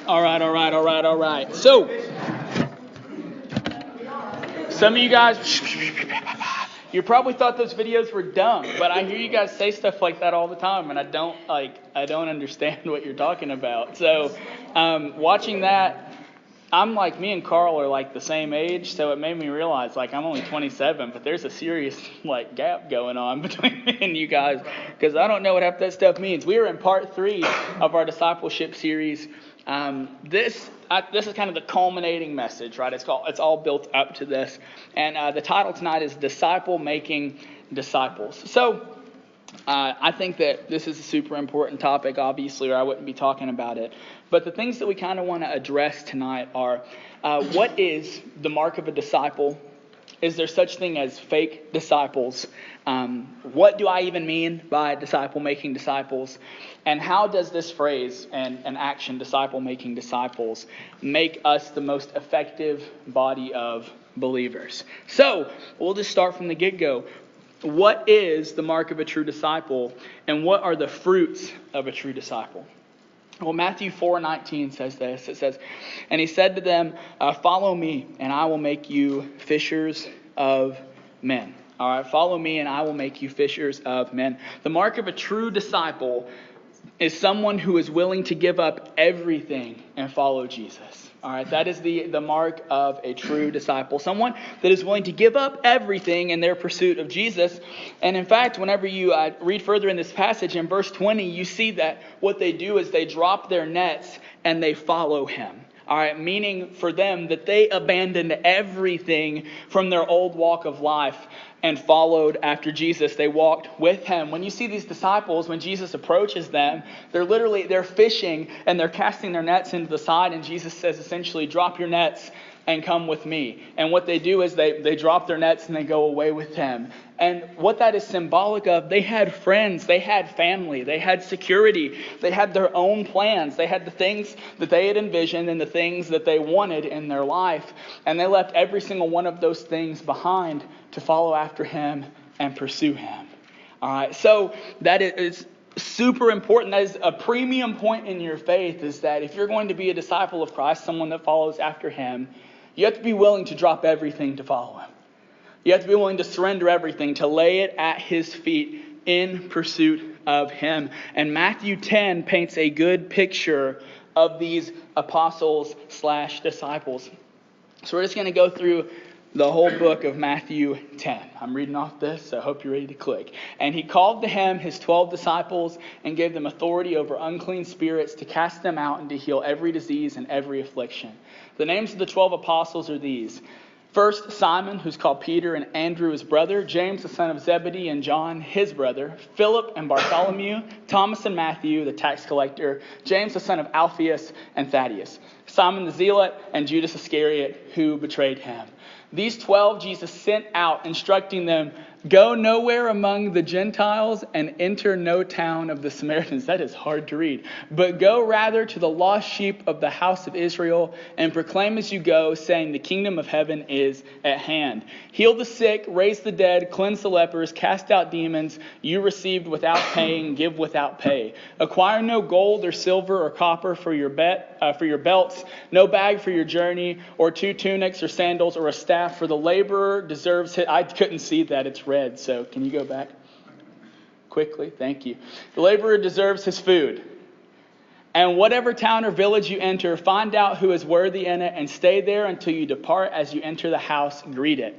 All right. So, some of you guys, you probably thought those videos were dumb, but I hear you guys say stuff like that all the time, and I don't understand what you're talking about. So, watching that, I'm like, me and Carl are like the same age, so it made me realize, like, I'm only 27, but there's a serious, like, gap going on between me and you guys, because I don't know what half that stuff means. We are in part 3 of our discipleship series. This is kind of the culminating message, right? It's all built up to this, and the title tonight is Disciplemaking Disciples. So, I think that this is a super important topic, obviously, or I wouldn't be talking about it. But the things that we kind of want to address tonight are, what is the mark of a disciple? Is there such thing as fake disciples? What do I even mean by disciple-making disciples? And how does this phrase and action, disciple-making disciples, make us the most effective body of believers? So, we'll just start from the get-go. What is the mark of a true disciple, and what are the fruits of a true disciple? Well, Matthew 4:19 says this. It says, "And he said to them, follow me, and I will make you fishers of men." All right, follow me, and I will make you fishers of men. The mark of a true disciple is someone who is willing to give up everything and follow Jesus. All right, that is the mark of a true disciple. Someone that is willing to give up everything in their pursuit of Jesus. And in fact, whenever you read further in this passage, in verse 20, you see that what they do is they drop their nets and they follow him. All right, meaning for them that they abandoned everything from their old walk of life and followed after Jesus. They walked with him. When you see these disciples, when Jesus approaches them, they're fishing and they're casting their nets into the side. And Jesus says essentially, drop your nets and come with me. And what they do is they drop their nets and they go away with him. And what that is symbolic of, they had friends, they had family, they had security, they had their own plans, they had the things that they had envisioned and the things that they wanted in their life. And they left every single one of those things behind to follow after him and pursue him. All right, so that is super important. That is a premium point in your faith, is that if you're going to be a disciple of Christ, someone that follows after him, you have to be willing to drop everything to follow him. You have to be willing to surrender everything, to lay it at his feet in pursuit of him. And Matthew 10 paints a good picture of these apostles/disciples. So we're just going to go through the whole book of Matthew 10. I'm reading off this, so I hope you're ready to click. "And he called to him his 12 disciples and gave them authority over unclean spirits to cast them out and to heal every disease and every affliction." The names of the 12 apostles are these. First, Simon, who's called Peter, and Andrew, his brother, James, the son of Zebedee, and John, his brother, Philip and Bartholomew, Thomas and Matthew, the tax collector, James, the son of Alphaeus, and Thaddeus, Simon the Zealot, and Judas Iscariot, who betrayed him. These 12 Jesus sent out, instructing them, "Go nowhere among the Gentiles and enter no town of the Samaritans." That is hard to read. "But go rather to the lost sheep of the house of Israel and proclaim as you go, saying the kingdom of heaven is at hand. Heal the sick, raise the dead, cleanse the lepers, cast out demons. You received without paying, give without pay. Acquire no gold or silver or copper for your belts, no bag for your journey, or 2 tunics or sandals or a staff, for the laborer deserves his..." I couldn't see that. It's red, so can you go back quickly? Thank you. "The laborer deserves his food. And whatever town or village you enter, find out who is worthy in it and stay there until you depart. As you enter the house, greet it.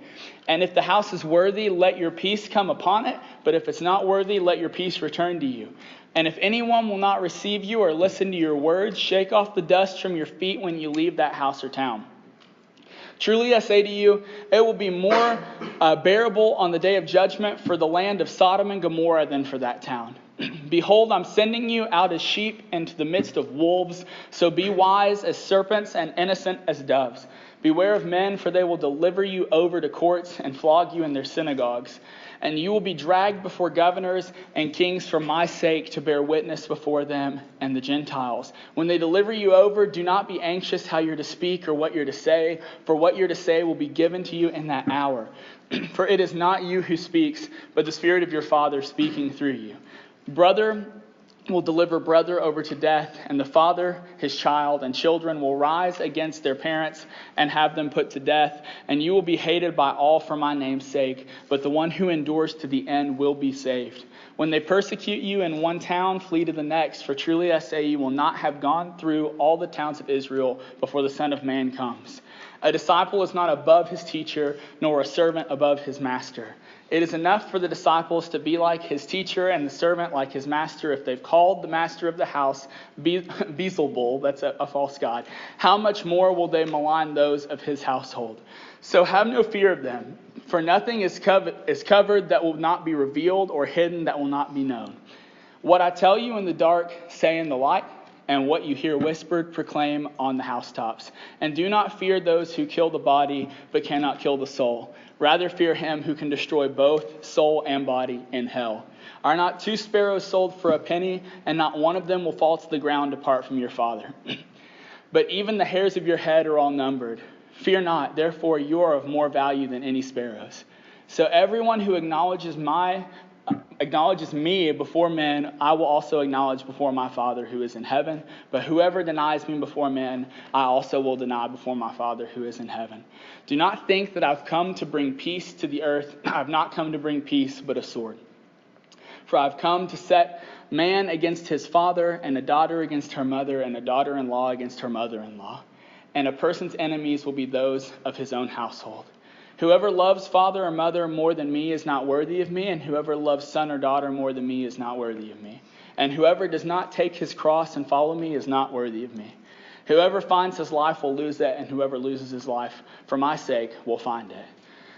And if the house is worthy, let your peace come upon it. But if it's not worthy, let your peace return to you. And if anyone will not receive you or listen to your words, shake off the dust from your feet when you leave that house or town. Truly I say to you, it will be more bearable on the day of judgment for the land of Sodom and Gomorrah than for that town. Behold, I'm sending you out as sheep into the midst of wolves. So be wise as serpents and innocent as doves. Beware of men, for they will deliver you over to courts and flog you in their synagogues. And you will be dragged before governors and kings for my sake to bear witness before them and the Gentiles. When they deliver you over, do not be anxious how you're to speak or what you're to say, for what you're to say will be given to you in that hour. For it is not you who speaks, but the Spirit of your Father speaking through you. Brother, will deliver brother over to death, and the father his child, and children will rise against their parents and have them put to death. And you will be hated by all for my name's sake, but the one who endures to the end will be saved. When they persecute you in one town, flee to the next, for truly I say you will not have gone through all the towns of Israel before the Son of Man comes. A disciple is not above his teacher, nor a servant above his master. It is enough for the disciples to be like his teacher and the servant like his master. If they've called the master of the house Beelzebul, that's a false god, how much more will they malign those of his household? So have no fear of them, for nothing is covered that will not be revealed, or hidden that will not be known. What I tell you in the dark, say in the light, and what you hear whispered, proclaim on the housetops. And do not fear those who kill the body, but cannot kill the soul. Rather fear him who can destroy both soul and body in hell. Are not 2 sparrows sold for a penny, and not one of them will fall to the ground apart from your Father? But even the hairs of your head are all numbered. Fear not, therefore you are of more value than any sparrows. So everyone who acknowledges me before men, I will also acknowledge before my Father who is in heaven. But whoever denies me before men, I also will deny before my Father who is in heaven. Do not think that I've come to bring peace to the earth. I've not come to bring peace, but a sword. For I've come to set man against his father, and a daughter against her mother, and a daughter-in-law against her mother-in-law. And a person's enemies will be those of his own household. Whoever loves father or mother more than me is not worthy of me, and whoever loves son or daughter more than me is not worthy of me. And whoever does not take his cross and follow me is not worthy of me. Whoever finds his life will lose it, and whoever loses his life for my sake will find it.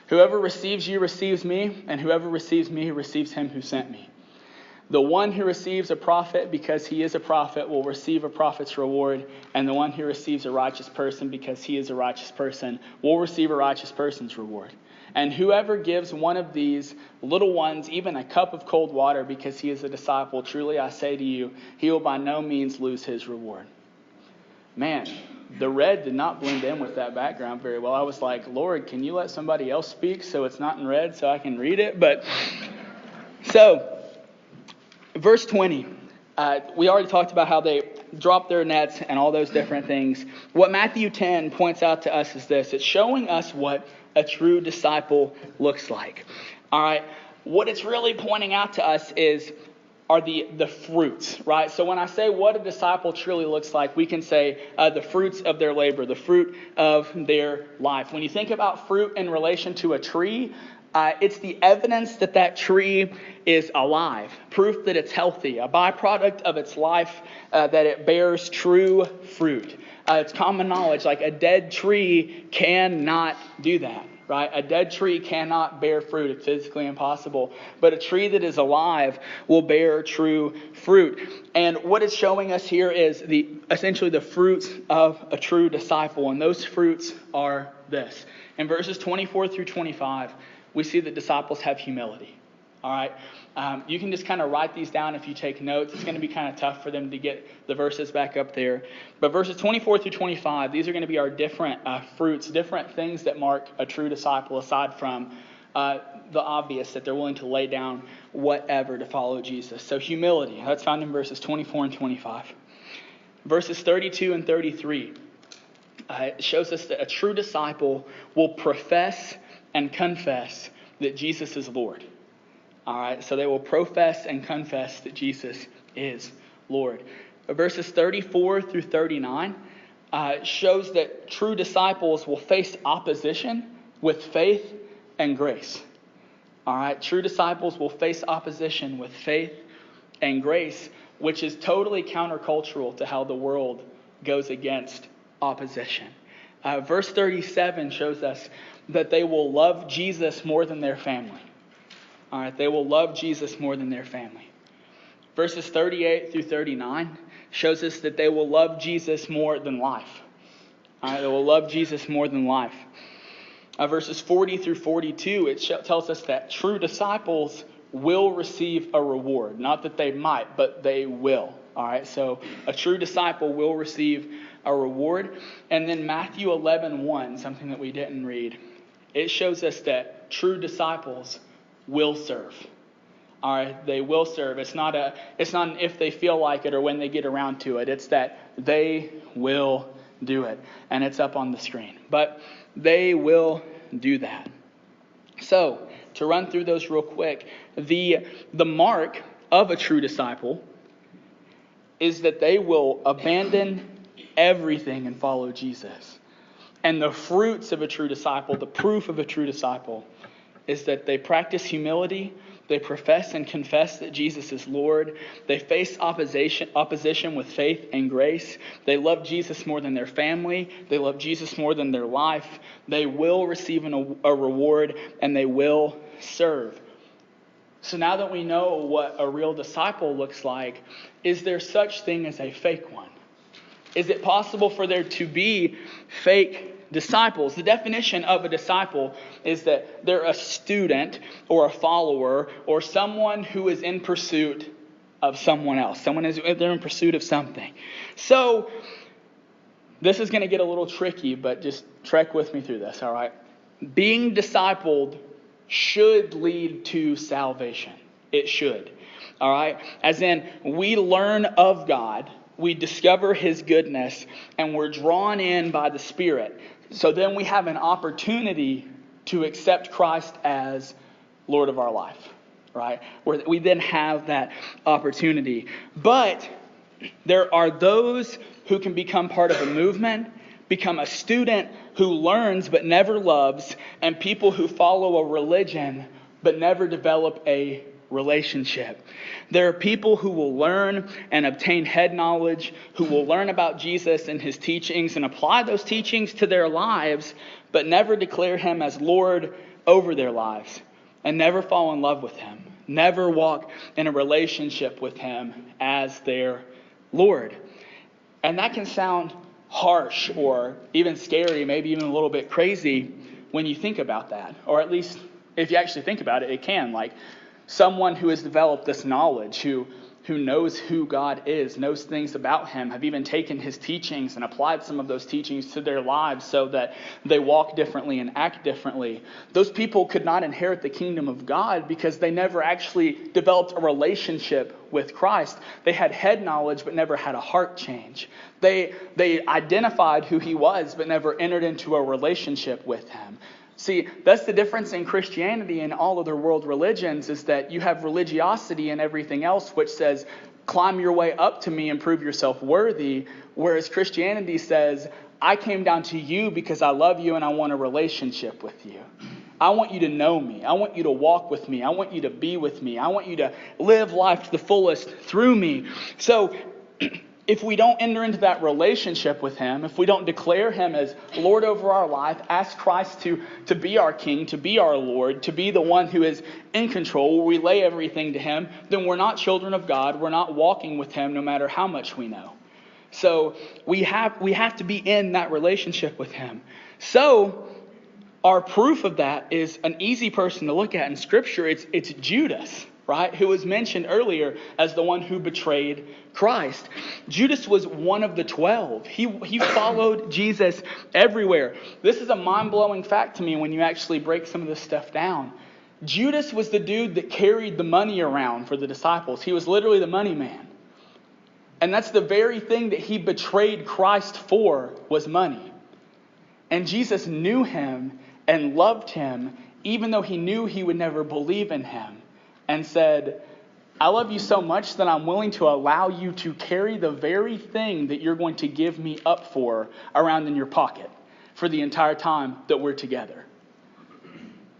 Whoever receives you receives me, and whoever receives me receives him who sent me. The one who receives a prophet because he is a prophet will receive a prophet's reward, and the one who receives a righteous person because he is a righteous person will receive a righteous person's reward. And whoever gives one of these little ones even a cup of cold water because he is a disciple, truly I say to you, he will by no means lose his reward. Man, the red did not blend in with that background very well. I was like, Lord, can you let somebody else speak so it's not in red so I can read it? But so, verse 20, we already talked about how they dropped their nets and all those different things. What Matthew 10 points out to us is this. It's showing us what a true disciple looks like. All right. What it's really pointing out to us are the fruits, right? So when I say what a disciple truly looks like, we can say the fruits of their labor, the fruit of their life. When you think about fruit in relation to a tree, it's the evidence that that tree is alive, proof that it's healthy, a byproduct of its life, that it bears true fruit. It's common knowledge, like a dead tree cannot do that, right? A dead tree cannot bear fruit. It's physically impossible. But a tree that is alive will bear true fruit. And what it's showing us here is essentially the fruits of a true disciple. And those fruits are this. In verses 24 through 25, we see that disciples have humility. All right. You can just kind of write these down if you take notes. It's going to be kind of tough for them to get the verses back up there. But verses 24 through 25, these are going to be our different fruits, different things that mark a true disciple aside from the obvious, that they're willing to lay down whatever to follow Jesus. So humility, that's found in verses 24 and 25. Verses 32 and 33, it shows us that a true disciple will profess and confess that Jesus is Lord. All right, so they will profess and confess that Jesus is Lord. Verses 34 through 39 shows that true disciples will face opposition with faith and grace. All right, true disciples will face opposition with faith and grace, which is totally countercultural to how the world goes against opposition. Verse 37 shows us that they will love Jesus more than their family. All right, they will love Jesus more than their family. Verses 38 through 39 shows us that they will love Jesus more than life. All right, they will love Jesus more than life. Verses 40 through 42, it tells us that true disciples will receive a reward. Not that they might, but they will. All right, so a true disciple will receive a reward. And then Matthew 11:1, something that we didn't read, it shows us that true disciples will serve. All right, they will serve. It's not an if they feel like it or when they get around to it. It's that they will do it. And it's up on the screen. But they will do that. So, to run through those real quick, the mark of a true disciple is that they will abandon everything and follow Jesus. And the fruits of a true disciple, the proof of a true disciple, is that they practice humility, they profess and confess that Jesus is Lord, they face opposition with faith and grace, they love Jesus more than their family, they love Jesus more than their life, they will receive a reward, and they will serve. So now that we know what a real disciple looks like, is there such thing as a fake one? Is it possible for there to be fake disciples? The definition of a disciple is that they're a student or a follower or someone who is in pursuit of someone else. They're in pursuit of something. So this is going to get a little tricky, but just trek with me through this, all right? Being discipled should lead to salvation. It should. All right? As in, we learn of God, we discover His goodness, and we're drawn in by the Spirit. So then we have an opportunity to accept Christ as Lord of our life. Right? Where we then have that opportunity. But there are those who can become part of a movement, become a student who learns but never loves, and people who follow a religion but never develop a relationship. There are people who will learn and obtain head knowledge, who will learn about Jesus and His teachings and apply those teachings to their lives, but never declare Him as Lord over their lives, and never fall in love with Him, never walk in a relationship with Him as their Lord. And that can sound harsh or even scary, maybe even a little bit crazy when you think about that. Or at least if you actually think about it, it can. Like someone who has developed this knowledge, who knows who God is, knows things about Him, have even taken His teachings and applied some of those teachings to their lives so that they walk differently and act differently. Those people could not inherit the kingdom of God because they never actually developed a relationship with Christ. They had head knowledge but never had a heart change. They identified who He was but never entered into a relationship with Him. See, that's the difference in Christianity and all other world religions, is that you have religiosity and everything else which says, climb your way up to me and prove yourself worthy. Whereas Christianity says, I came down to you because I love you and I want a relationship with you. I want you to know me. I want you to walk with me. I want you to be with me. I want you to live life to the fullest through me. So if we don't enter into that relationship with Him, if we don't declare Him as Lord over our life, ask Christ to be our King, to be our Lord, to be the one who is in control, where we lay everything to Him, then we're not children of God. We're not walking with Him no matter how much we know. So we have to be in that relationship with Him. So our proof of that is an easy person to look at in Scripture. It's Judas, right? Who was mentioned earlier as the one who betrayed Christ. Judas was one of the 12. He followed Jesus everywhere. This is a mind-blowing fact to me when you actually break some of this stuff down. Judas was the dude that carried the money around for the disciples. He was literally the money man. And that's the very thing that he betrayed Christ for, was money. And Jesus knew him and loved him, even though He knew he would never believe in Him. And said, I love you so much that I'm willing to allow you to carry the very thing that you're going to give me up for around in your pocket for the entire time that we're together.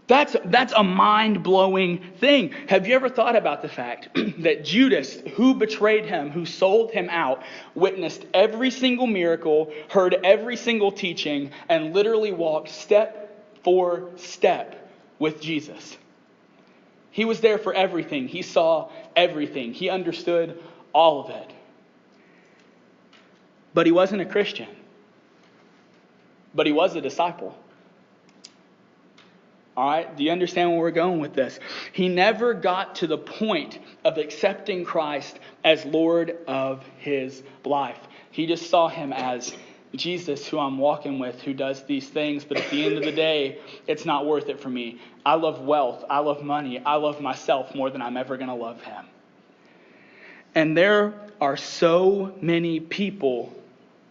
That's a mind-blowing thing. Have you ever thought about the fact that Judas, who betrayed Him, who sold Him out, witnessed every single miracle, heard every single teaching, and literally walked step for step with Jesus? He was there for everything. He saw everything. He understood all of it. But he wasn't a Christian. But he was a disciple. All right? Do you understand where we're going with this? He never got to the point of accepting Christ as Lord of his life. He just saw Him as Jesus, who I'm walking with, who does these things, but at the end of the day, it's not worth it for me. I love wealth. I love money. I love myself more than I'm ever going to love him. And there are so many people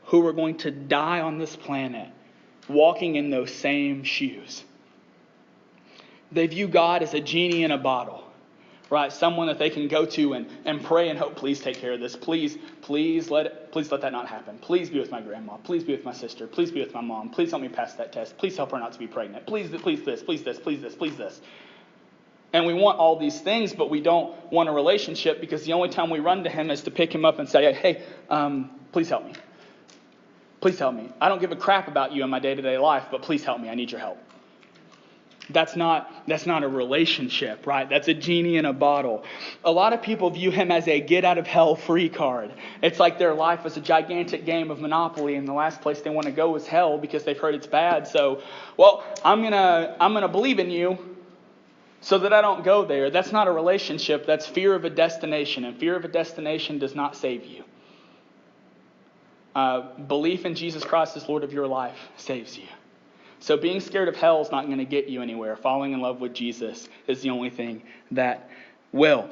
who are going to die on this planet walking in those same shoes. They view God as a genie in a bottle, right? Someone that they can go to and pray and hope, please take care of this. Please let that not happen. Please be with my grandma. Please be with my sister. Please be with my mom. Please help me pass that test. Please help her not to be pregnant. Please this, please this, please this. And we want all these things, but we don't want a relationship because the only time we run to him is to pick him up and say, hey, please help me. Please help me. I don't give a crap about you in my day-to-day life, but please help me. I need your help. That's not a relationship, right? That's a genie in a bottle. A lot of people view him as a get-out-of-hell free card. It's like their life is a gigantic game of Monopoly, and the last place they want to go is hell because they've heard it's bad. So, I'm gonna believe in you so that I don't go there. That's not a relationship. That's fear of a destination, and fear of a destination does not save you. Belief in Jesus Christ as Lord of your life saves you. So being scared of hell is not going to get you anywhere. Falling in love with Jesus is the only thing that will.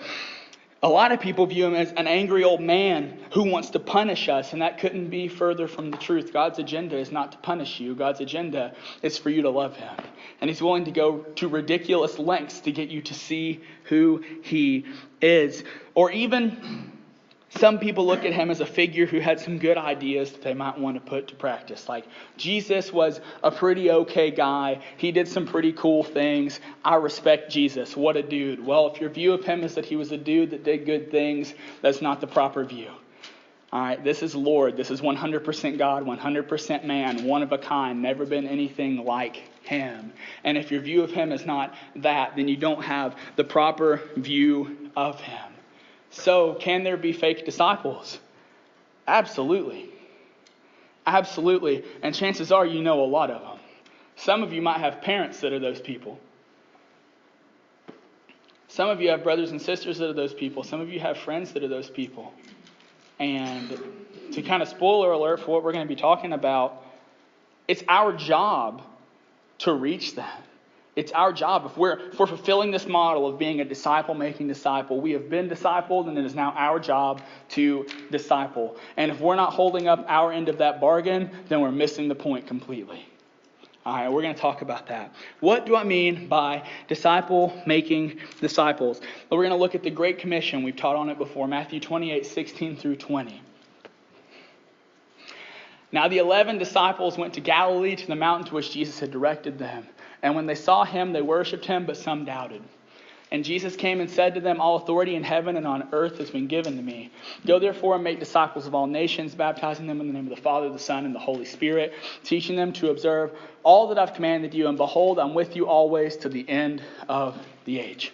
A lot of people view him as an angry old man who wants to punish us, and that couldn't be further from the truth. God's agenda is not to punish you. God's agenda is for you to love him. And he's willing to go to ridiculous lengths to get you to see who he is. Or even some people look at him as a figure who had some good ideas that they might want to put to practice. Like, Jesus was a pretty okay guy. He did some pretty cool things. I respect Jesus. What a dude. Well, if your view of him is that he was a dude that did good things, that's not the proper view. All right, this is Lord. This is 100% God, 100% man, one of a kind, never been anything like him. And if your view of him is not that, then you don't have the proper view of him. So, can there be fake disciples? Absolutely. Absolutely. And chances are you know a lot of them. Some of you might have parents that are those people. Some of you have brothers and sisters that are those people. Some of you have friends that are those people. And to kind of spoiler alert for what we're going to be talking about, it's our job to reach them. It's our job. If we're fulfilling this model of being a disciple-making disciple, we have been discipled, and it is now our job to disciple. And if we're not holding up our end of that bargain, then we're missing the point completely. All right, we're going to talk about that. What do I mean by disciple-making disciples? Well, we're going to look at the Great Commission. We've taught on it before, Matthew 28:16-20. Now the 11 disciples went to Galilee, to the mountain to which Jesus had directed them. And when they saw him, they worshipped him, but some doubted. And Jesus came and said to them, all authority in heaven and on earth has been given to me. Go therefore and make disciples of all nations, baptizing them in the name of the Father, the Son, and the Holy Spirit, teaching them to observe all that I've commanded you. And behold, I'm with you always to the end of the age.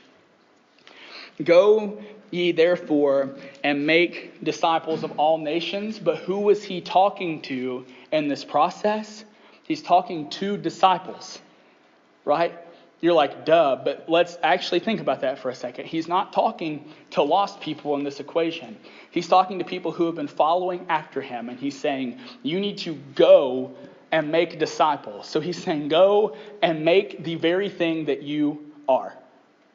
Go ye therefore and make disciples of all nations. But who was he talking to in this process? He's talking to disciples. Right? You're like, duh, but let's actually think about that for a second. He's not talking to lost people in this equation. He's talking to people who have been following after him, and he's saying, you need to go and make disciples. So he's saying, go and make the very thing that you are.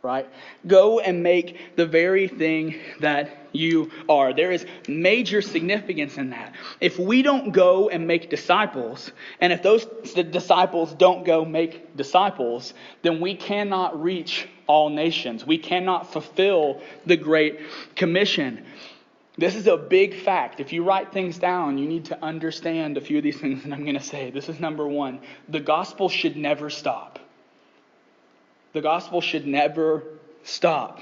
Right? Go and make the very thing that you are. There is major significance in that. If we don't go and make disciples, and if those disciples don't go make disciples, then we cannot reach all nations. We cannot fulfill the Great Commission. This is a big fact. If you write things down, you need to understand a few of these things that I'm going to say. This is number one. The gospel should never stop. The gospel should never stop.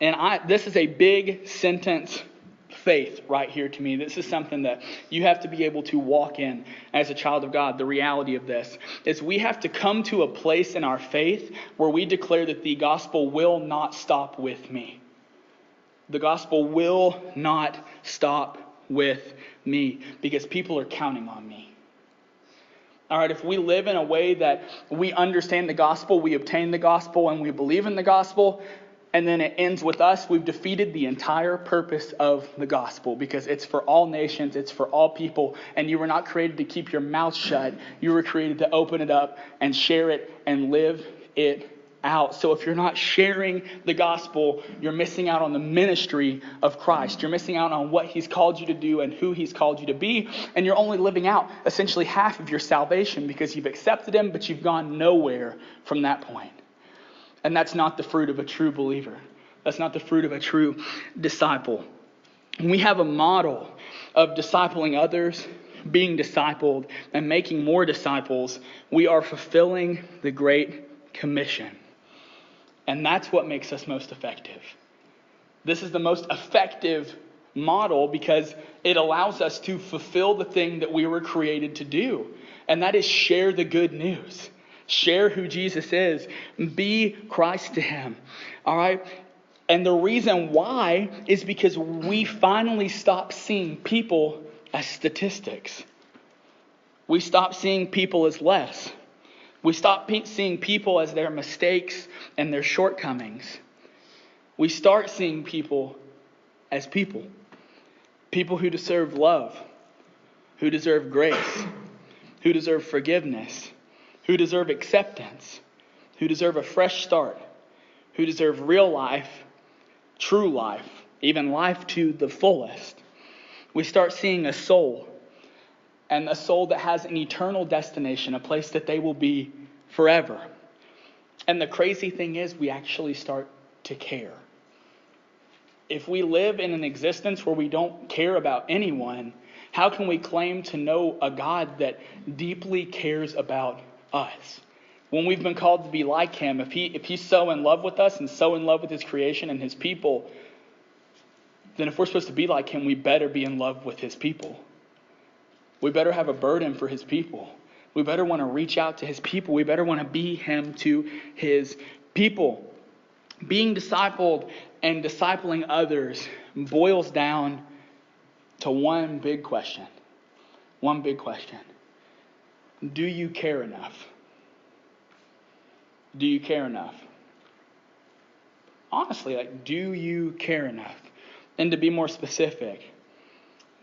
And this is a big sentence faith right here to me. This is something that you have to be able to walk in as a child of God. The reality of this is we have to come to a place in our faith where we declare that the gospel will not stop with me. The gospel will not stop with me because people are counting on me. All right, if we live in a way that we understand the gospel, we obtain the gospel, and we believe in the gospel, And then it ends with us. We've defeated the entire purpose of the gospel because it's for all nations. It's for all people. And you were not created to keep your mouth shut. You were created to open it up and share it and live it out. So if you're not sharing the gospel, you're missing out on the ministry of Christ. You're missing out on what he's called you to do and who he's called you to be. And you're only living out essentially half of your salvation because you've accepted him, but you've gone nowhere from that point. And that's not the fruit of a true believer. That's not the fruit of a true disciple. When we have a model of discipling others, being discipled, and making more disciples, we are fulfilling the Great Commission. And that's what makes us most effective. This is the most effective model because it allows us to fulfill the thing that we were created to do. And that is share the good news. Share who Jesus is. Be Christ to him. All right? And the reason why is because we finally stop seeing people as statistics. We stop seeing people as less. We stop seeing people as their mistakes and their shortcomings. We start seeing people as people. People who deserve love, who deserve grace, who deserve forgiveness, who deserve acceptance, who deserve a fresh start, who deserve real life, true life, even life to the fullest. We start seeing a soul, and a soul that has an eternal destination, a place that they will be forever. And the crazy thing is, we actually start to care. If we live in an existence where we don't care about anyone, how can we claim to know a God that deeply cares about us? When we've been called to be like him, if he's so in love with us and so in love with his creation and his people, then if we're supposed to be like him, we better be in love with his people. We better have a burden for his people. We better want to reach out to his people. We better want to be him to his people. Being discipled and discipling others boils down to one big question. One big question. Do you care enough? Do you care enough? Honestly, do you care enough? And to be more specific,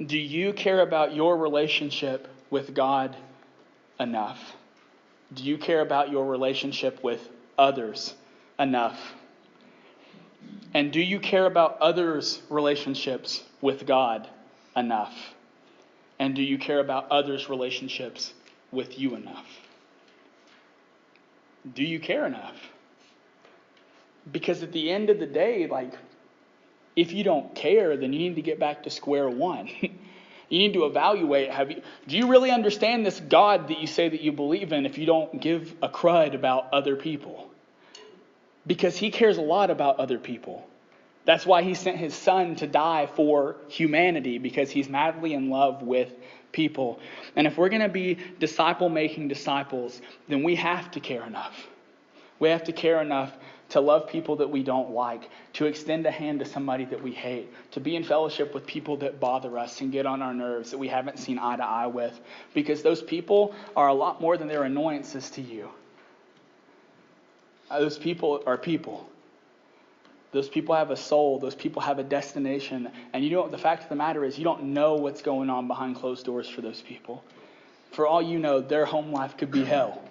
do you care about your relationship with God enough? Do you care about your relationship with others enough? And do you care about others' relationships with God enough? And do you care about others' relationships with you enough? Do you care enough? Because at the end of the day, if you don't care, then you need to get back to square one. You need to evaluate, do you really understand this God that you say that you believe in if you don't give a crud about other people? Because he cares a lot about other people. That's why he sent his son to die for humanity, because he's madly in love with people. And if we're going to be disciple-making disciples, then we have to care enough. We have to care enough to love people that we don't like, to extend a hand to somebody that we hate, to be in fellowship with people that bother us and get on our nerves that we haven't seen eye to eye with, because those people are a lot more than their annoyances to you. Those people are people. Those people have a soul. Those people have a destination. And the fact of the matter is, you don't know what's going on behind closed doors for those people. For all you know, their home life could be hell.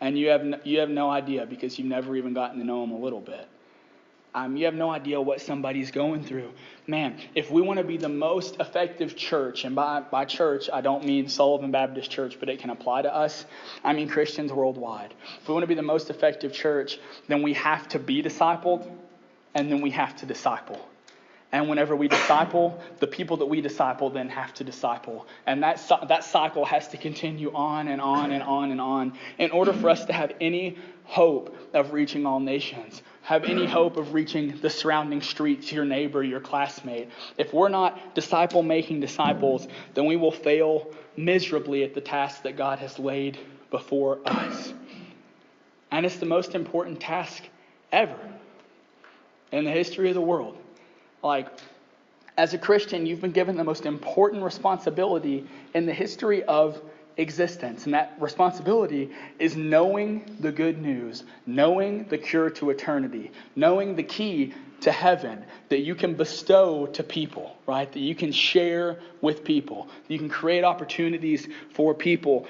And you have no idea, because you've never even gotten to know them a little bit. You have no idea what somebody's going through. Man, if we want to be the most effective church, and by church, I don't mean Sullivan Baptist Church, but it can apply to us. I mean Christians worldwide. If we want to be the most effective church, then we have to be discipled, and then we have to disciple. And whenever we disciple, the people that we disciple then have to disciple. And that cycle has to continue on and on and on and on in order for us to have any hope of reaching all nations, have any hope of reaching the surrounding streets, your neighbor, your classmate. If we're not disciple-making disciples, then we will fail miserably at the task that God has laid before us. And it's the most important task ever in the history of the world. As a Christian, you've been given the most important responsibility in the history of existence. And that responsibility is knowing the good news, knowing the cure to eternity, knowing the key to heaven that you can bestow to people, right? That you can share with people. You can create opportunities for people.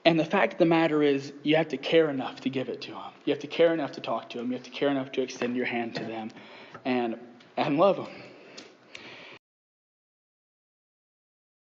And the fact of the matter is, you have to care enough to give it to them. You have to care enough to talk to them. You have to care enough to extend your hand to them and love them.